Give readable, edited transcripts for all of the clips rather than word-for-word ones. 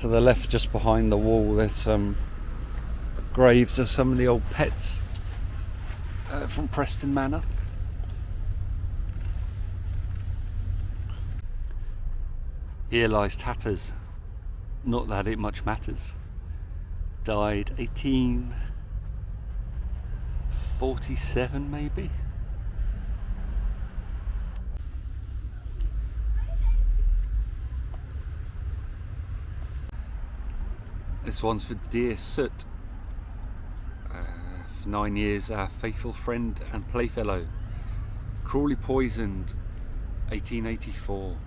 To the left, just behind the wall, there's some graves of some of the old pets from Preston Manor. Here lies Tatters, not that it much matters. Died 1847 maybe. This one's for dear Soot. For 9 years, our faithful friend and playfellow. Cruelly poisoned, 1884.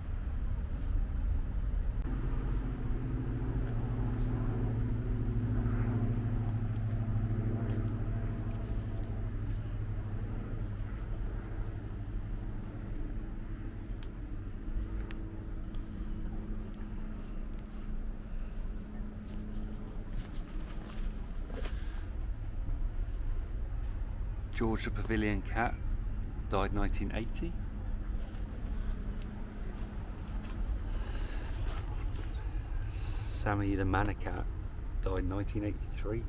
George the Pavilion cat, died 1980. Sammy the Manor cat, died 1983.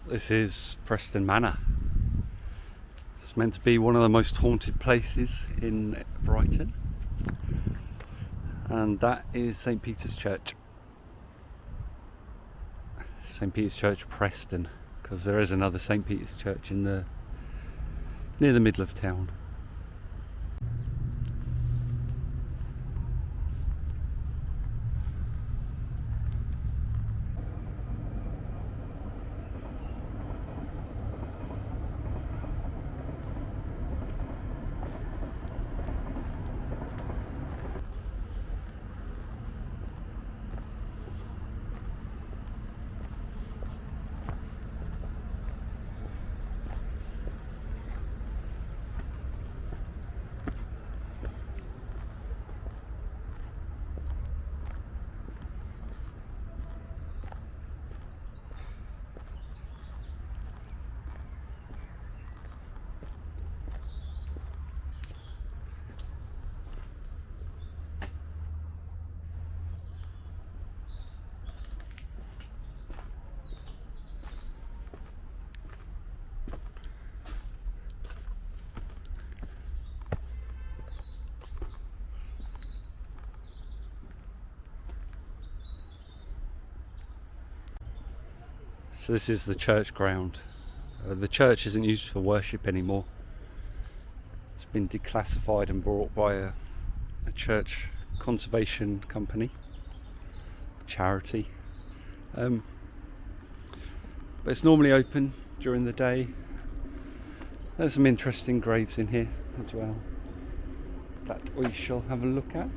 This is Preston Manor. It's meant to be one of the most haunted places in Brighton. And that is St. Peter's Church. St. Peter's Church, Preston, because there is another St. Peter's Church in near the middle of town. So this is the church ground. The church isn't used for worship anymore. It's been declassified and bought by a church conservation company, charity, But it's normally open during the day. There's some interesting graves in here as well that we shall have a look at.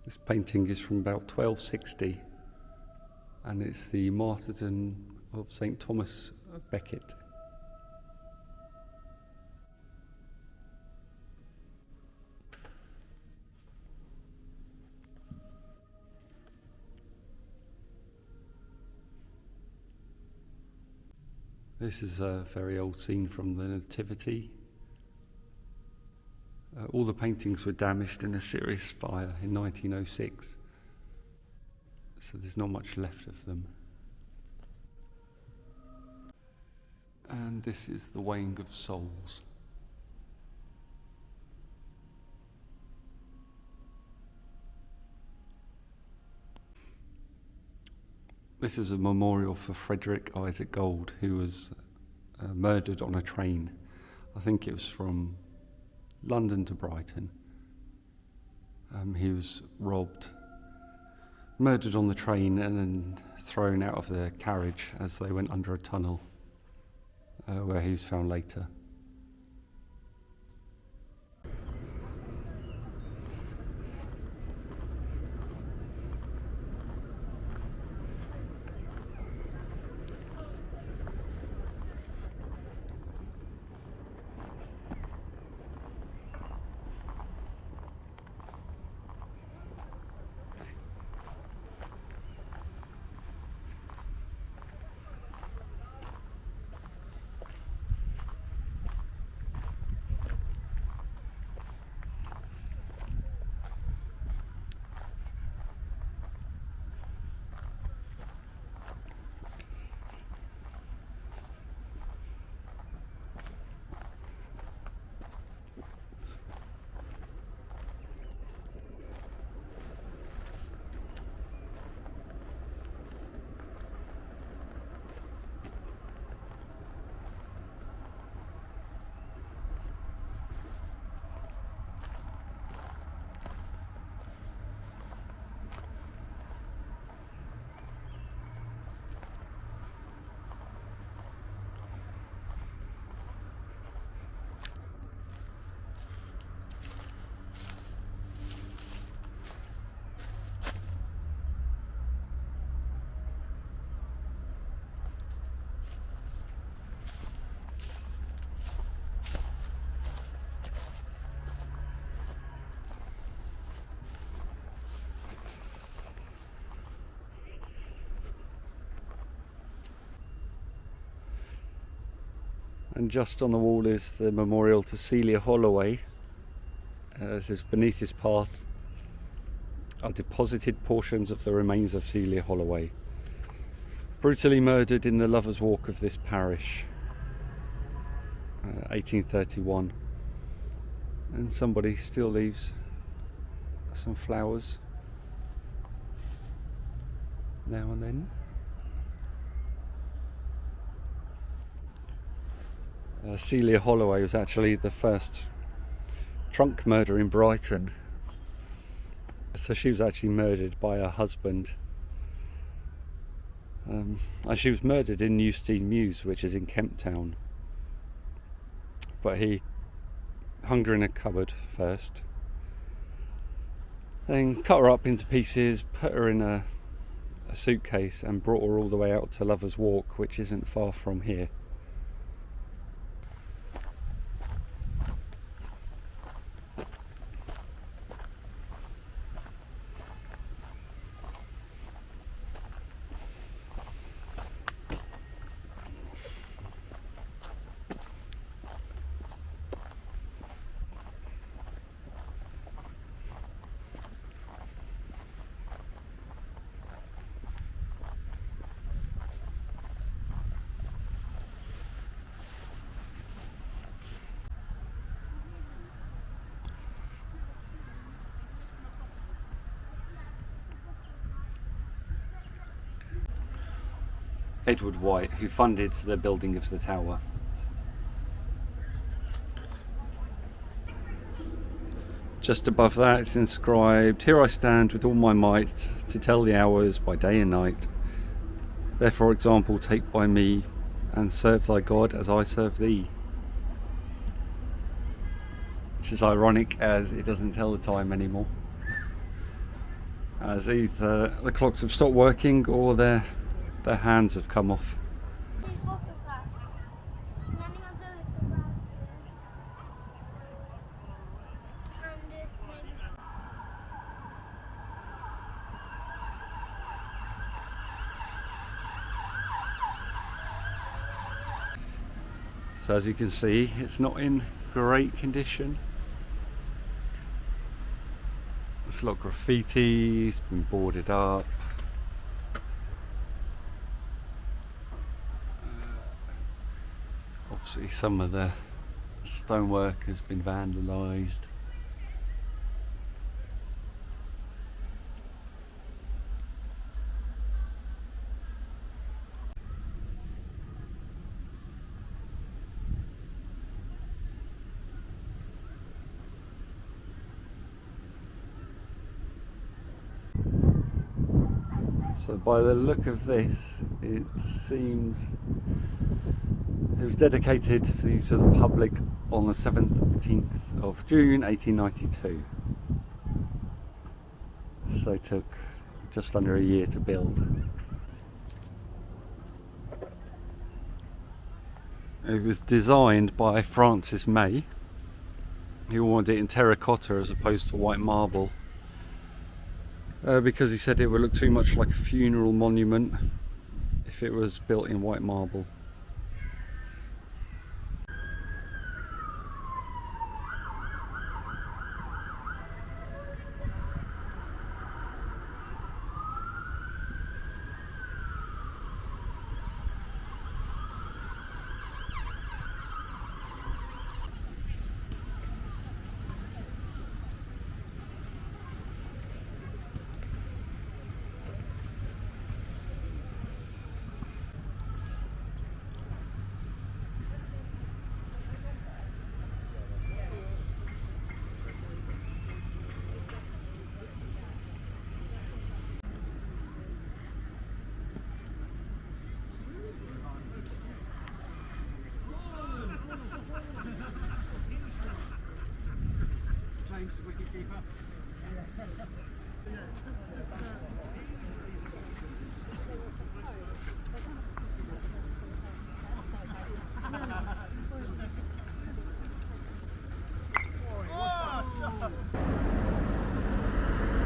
This painting is from about 1260 and it's the martyrdom of St. Thomas of Becket. This is a very old scene from the Nativity. All the paintings were damaged in a serious fire in 1906, so there's not much left of them. And this is the Weighing of Souls. This is a memorial for Frederick Isaac Gold, who was murdered on a train. I think it was from London to Brighton. He was robbed, murdered on the train, and then thrown out of the carriage as they went under a tunnel, where he was found later. And just on the wall is the memorial to Celia Holloway. This is beneath this path are deposited portions of the remains of Celia Holloway, brutally murdered in the Lovers' Walk of this parish, 1831. And somebody still leaves some flowers now and then. Celia Holloway was actually the first trunk murder in Brighton. So she was actually murdered by her husband. And she was murdered in Newstead Mews, which is in Kemp Town. But he hung her in a cupboard first, then cut her up into pieces, put her in a suitcase and brought her all the way out to Lovers Walk, which isn't far from here. Edward White, who funded the building of the tower. Just above that it's inscribed, "Here I stand with all my might to tell the hours by day and night. Therefore example take by me and serve thy God as I serve thee." Which is ironic as it doesn't tell the time anymore. As either the clocks have stopped working or their hands have come off. So as you can see, it's not in great condition. There's a lot of graffiti, it's been boarded up. Obviously some of the stonework has been vandalised. So by the look of this, it seems it was dedicated to the use of the public on the 17th of June 1892. So it took just under a year to build. It was designed by Francis May, who wanted it in terracotta as opposed to white marble. Because he said it would look too much like a funeral monument if it was built in white marble.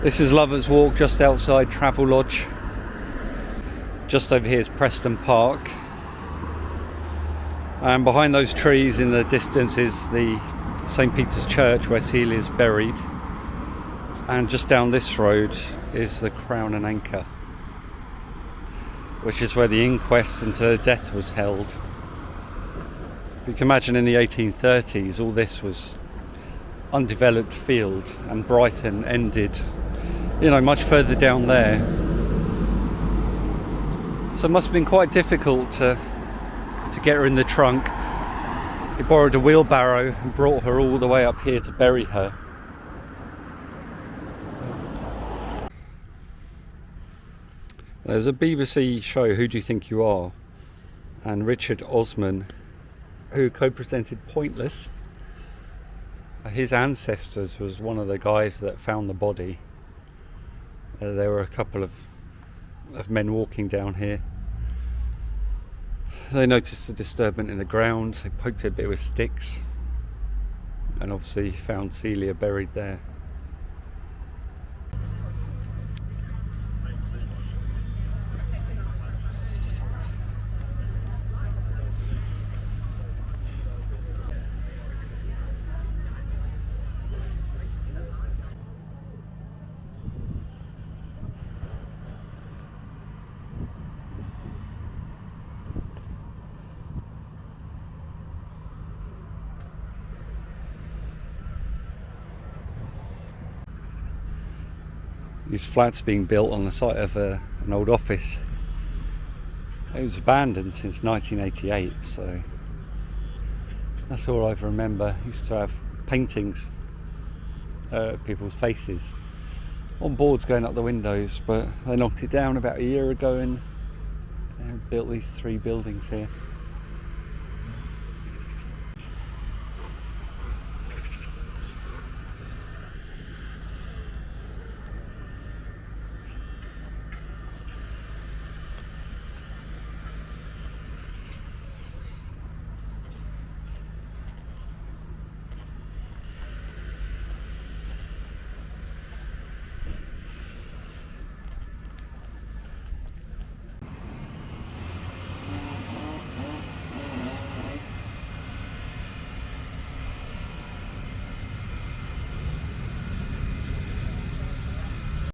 This is Lovers Walk, just outside Travelodge. Just over here is Preston Park. And behind those trees in the distance is the St. Peter's Church where Celia is buried. And just down this road is the Crown and Anchor, which is where the inquest into her death was held. You can imagine in the 1830s all this was undeveloped field, and Brighton ended, you know, much further down there. So it must have been quite difficult to get her in the trunk. He borrowed a wheelbarrow and brought her all the way up here to bury her. There was a BBC show, Who Do You Think You Are? And Richard Osman, who co-presented Pointless, His ancestors was one of the guys that found the body. There were a couple of men walking down here. They noticed a disturbance in the ground. They poked it a bit with sticks, and obviously found Celia buried there. These flats being built on the site of an old office. It was abandoned since 1988, so that's all I remember. Used to have paintings, people's faces on boards going up the windows, but they knocked it down about a year ago and built these 3 buildings here.